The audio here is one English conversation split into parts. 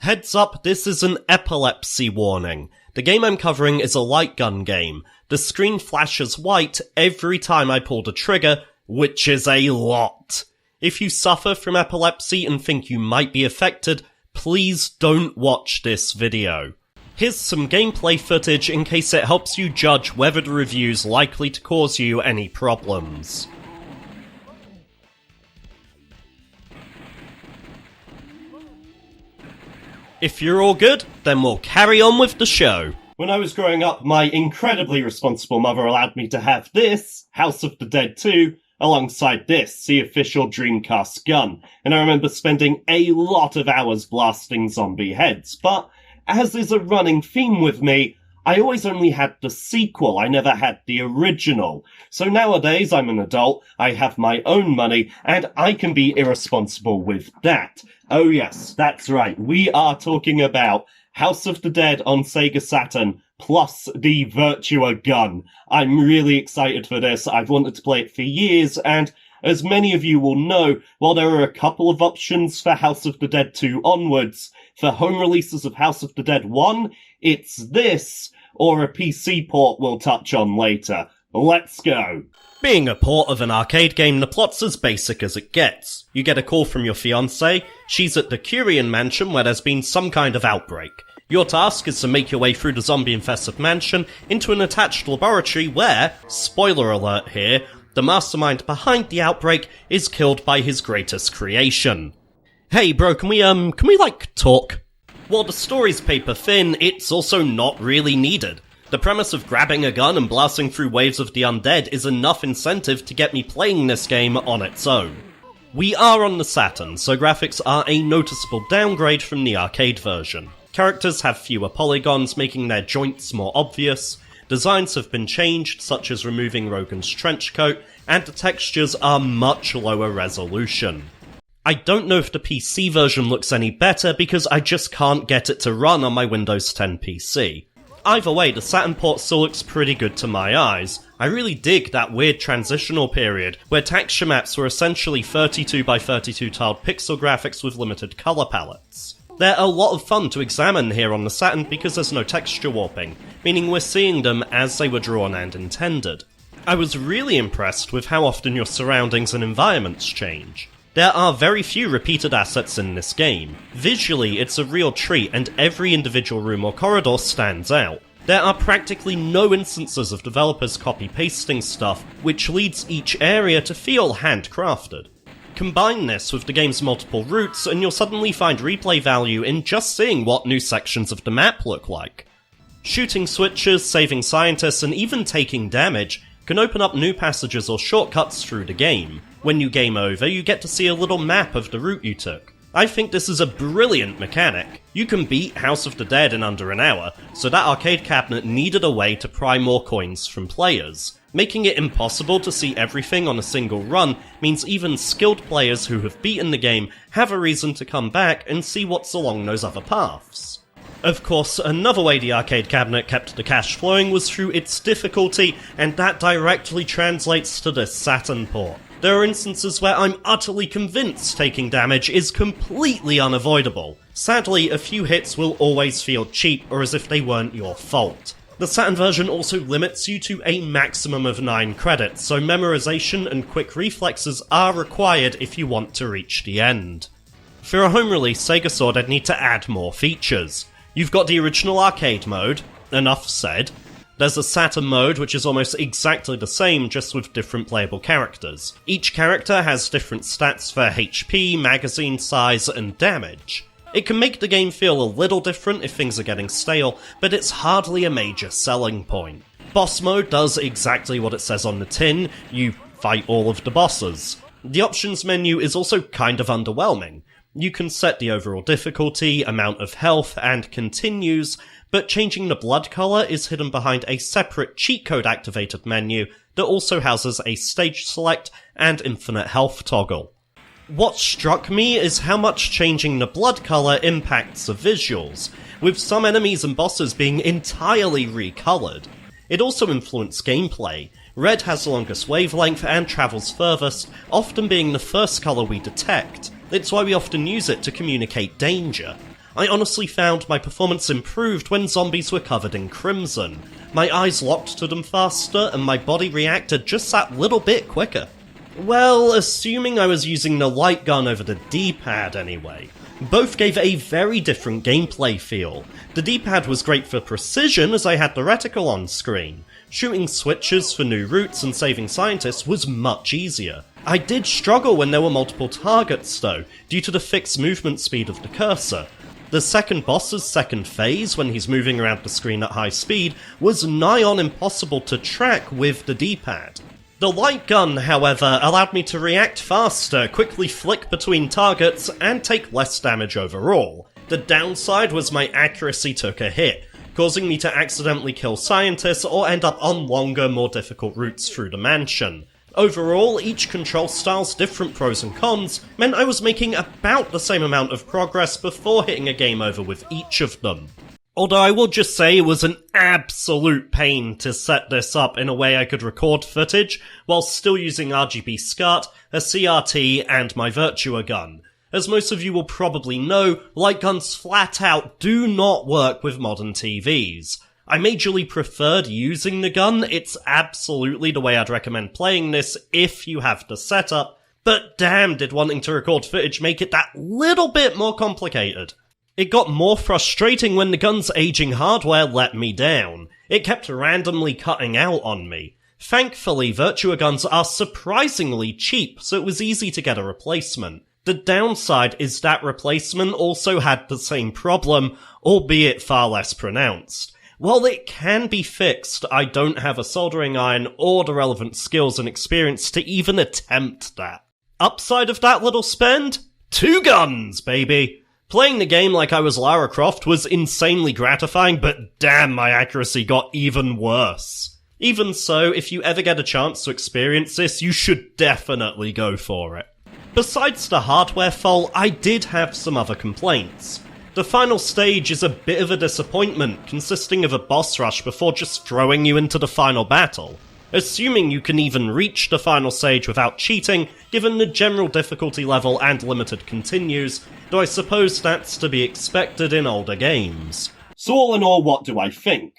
Heads up, this is an epilepsy warning. The game I'm covering is a light gun game. The screen flashes white every time I pull the trigger, which is a lot. If you suffer from epilepsy and think you might be affected, please don't watch this video. Here's some gameplay footage in case it helps you judge whether the review's likely to cause you any problems. If you're all good, then we'll carry on with the show. When I was growing up, my incredibly responsible mother allowed me to have this, House of the Dead 2, alongside this, the official Dreamcast gun, and I remember spending a lot of hours blasting zombie heads, but as is a running theme with me, I always only had the sequel, I never had the original. So nowadays I'm an adult, I have my own money, and I can be irresponsible with that. Oh yes, that's right, we are talking about House of the Dead on Sega Saturn, plus the Virtua Gun. I'm really excited for this, I've wanted to play it for years, and as many of you will know, while there are a couple of options for House of the Dead 2 onwards, for home releases of House of the Dead 1, it's this, or a PC port we'll touch on later. Let's go. Being a port of an arcade game, the plot's as basic as it gets. You get a call from your fiancée, she's at the Curian mansion where there's been some kind of outbreak. Your task is to make your way through the zombie-infested mansion into an attached laboratory where, spoiler alert here, the mastermind behind the outbreak is killed by his greatest creation. Hey bro, can we talk? While the story's paper thin, it's also not really needed. The premise of grabbing a gun and blasting through waves of the undead is enough incentive to get me playing this game on its own. We are on the Saturn, so graphics are a noticeable downgrade from the arcade version. Characters have fewer polygons, making their joints more obvious. Designs have been changed, such as removing Rogan's trench coat, and the textures are much lower resolution. I don't know if the PC version looks any better because I just can't get it to run on my Windows 10 PC. Either way, the Saturn port still looks pretty good to my eyes. I really dig that weird transitional period where texture maps were essentially 32 by 32 tiled pixel graphics with limited colour palettes. They're a lot of fun to examine here on the Saturn because there's no texture warping, meaning we're seeing them as they were drawn and intended. I was really impressed with how often your surroundings and environments change. There are very few repeated assets in this game. Visually, it's a real treat and every individual room or corridor stands out. There are practically no instances of developers copy-pasting stuff, which leads each area to feel handcrafted. Combine this with the game's multiple routes and you'll suddenly find replay value in just seeing what new sections of the map look like. Shooting switches, saving scientists, and even taking damage can open up new passages or shortcuts through the game. When you game over, you get to see a little map of the route you took. I think this is a brilliant mechanic. You can beat House of the Dead in under an hour, so that arcade cabinet needed a way to pry more coins from players. Making it impossible to see everything on a single run means even skilled players who have beaten the game have a reason to come back and see what's along those other paths. Of course, another way the arcade cabinet kept the cash flowing was through its difficulty, and that directly translates to this Saturn port. There are instances where I'm utterly convinced taking damage is completely unavoidable. Sadly, a few hits will always feel cheap or as if they weren't your fault. The Saturn version also limits you to a maximum of 9 credits, so memorization and quick reflexes are required if you want to reach the end. For a home release, Sega saw they'd need to add more features. You've got the original arcade mode, enough said. There's a Saturn mode which is almost exactly the same, just with different playable characters. Each character has different stats for HP, magazine size, and damage. It can make the game feel a little different if things are getting stale, but it's hardly a major selling point. Boss mode does exactly what it says on the tin, you fight all of the bosses. The options menu is also kind of underwhelming. You can set the overall difficulty, amount of health, and continues, but changing the blood colour is hidden behind a separate cheat code activated menu that also houses a stage select and infinite health toggle. What struck me is how much changing the blood colour impacts the visuals, with some enemies and bosses being entirely recoloured. It also influenced gameplay. Red has the longest wavelength and travels furthest, often being the first colour we detect. It's why we often use it to communicate danger. I honestly found my performance improved when zombies were covered in crimson. My eyes locked to them faster, and my body reacted just that little bit quicker. Well, assuming I was using the light gun over the D-pad anyway. Both gave a very different gameplay feel. The D-pad was great for precision as I had the reticle on screen. Shooting switches for new routes and saving scientists was much easier. I did struggle when there were multiple targets though, due to the fixed movement speed of the cursor. The second boss's second phase, when he's moving around the screen at high speed, was nigh on impossible to track with the D-pad. The light gun, however, allowed me to react faster, quickly flick between targets, and take less damage overall. The downside was my accuracy took a hit, causing me to accidentally kill scientists or end up on longer, more difficult routes through the mansion. Overall, each control style's different pros and cons meant I was making about the same amount of progress before hitting a game over with each of them. Although I will just say it was an absolute pain to set this up in a way I could record footage while still using RGB SCART, a CRT, and my Virtua Gun. As most of you will probably know, light guns flat out do not work with modern TVs. I majorly preferred using the gun, it's absolutely the way I'd recommend playing this if you have the setup, but damn did wanting to record footage make it that little bit more complicated. It got more frustrating when the gun's aging hardware let me down. It kept randomly cutting out on me. Thankfully, Virtua Guns are surprisingly cheap, so it was easy to get a replacement. The downside is that replacement also had the same problem, albeit far less pronounced. While it can be fixed, I don't have a soldering iron or the relevant skills and experience to even attempt that. Upside of that little spend? 2 guns, baby! Playing the game like I was Lara Croft was insanely gratifying, but damn, my accuracy got even worse. Even so, if you ever get a chance to experience this, you should definitely go for it. Besides the hardware fault, I did have some other complaints. The final stage is a bit of a disappointment, consisting of a boss rush before just throwing you into the final battle. Assuming you can even reach the final stage without cheating, given the general difficulty level and limited continues, though I suppose that's to be expected in older games. So all in all, what do I think?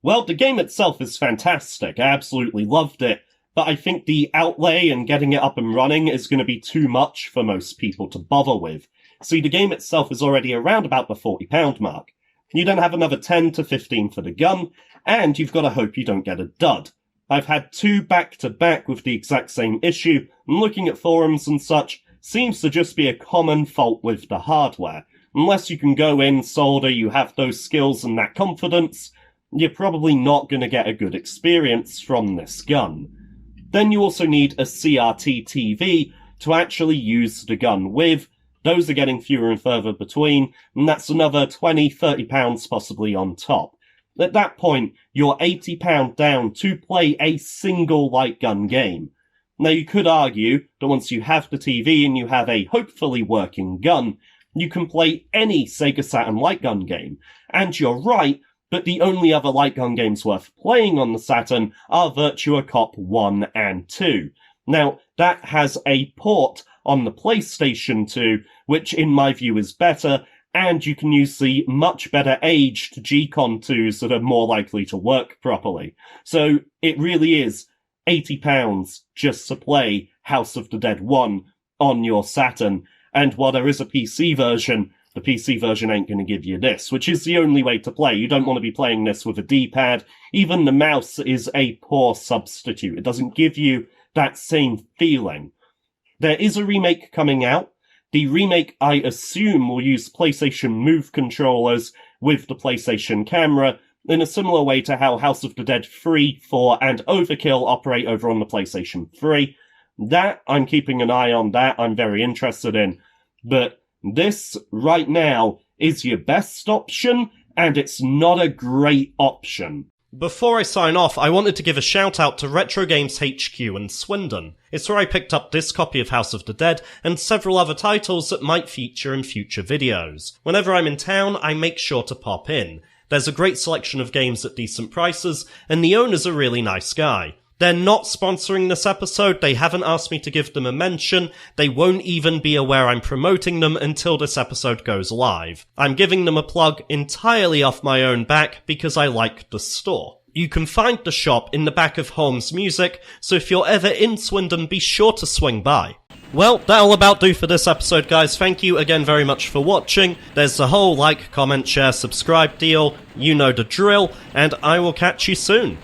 Well, the game itself is fantastic, I absolutely loved it, but I think the outlay and getting it up and running is going to be too much for most people to bother with. See, the game itself is already around about the £40 mark. You then have another 10 to 15 for the gun, and you've got to hope you don't get a dud. I've had 2 back-to-back with the exact same issue, and looking at forums and such, seems to just be a common fault with the hardware. Unless you can go in, solder, you have those skills and that confidence, you're probably not going to get a good experience from this gun. Then you also need a CRT TV to actually use the gun with. Those are getting fewer and further between, and that's another £20–30 possibly on top. At that point, you're £80 down to play a single light gun game. Now you could argue that once you have the TV and you have a hopefully working gun, you can play any Sega Saturn light gun game. And you're right, but the only other light gun games worth playing on the Saturn are Virtua Cop 1 and 2. Now, that has a port on the PlayStation 2, which in my view is better, and you can use the much better aged G-Con 2s that are more likely to work properly. So it really is £80 just to play House of the Dead 1 on your Saturn, and while there is a PC version, the PC version ain't going to give you this, which is the only way to play. You don't want to be playing this with a D-pad. Even the mouse is a poor substitute. It doesn't give you that same feeling. There is a remake coming out. The remake, I assume, will use PlayStation Move controllers with the PlayStation camera, in a similar way to how House of the Dead 3, 4, and Overkill operate over on the PlayStation 3. That, I'm keeping an eye on that, I'm very interested in. But this, right now, is your best option, and it's not a great option. Before I sign off, I wanted to give a shout out to Retro Games HQ in Swindon. It's where I picked up this copy of House of the Dead and several other titles that might feature in future videos. Whenever I'm in town, I make sure to pop in. There's a great selection of games at decent prices, and the owner's a really nice guy. They're not sponsoring this episode, they haven't asked me to give them a mention, they won't even be aware I'm promoting them until this episode goes live. I'm giving them a plug entirely off my own back because I like the store. You can find the shop in the back of Holmes Music, so if you're ever in Swindon, be sure to swing by. Well, that'll about do for this episode, guys. Thank you again very much for watching. There's the whole like, comment, share, subscribe deal. You know the drill, and I will catch you soon.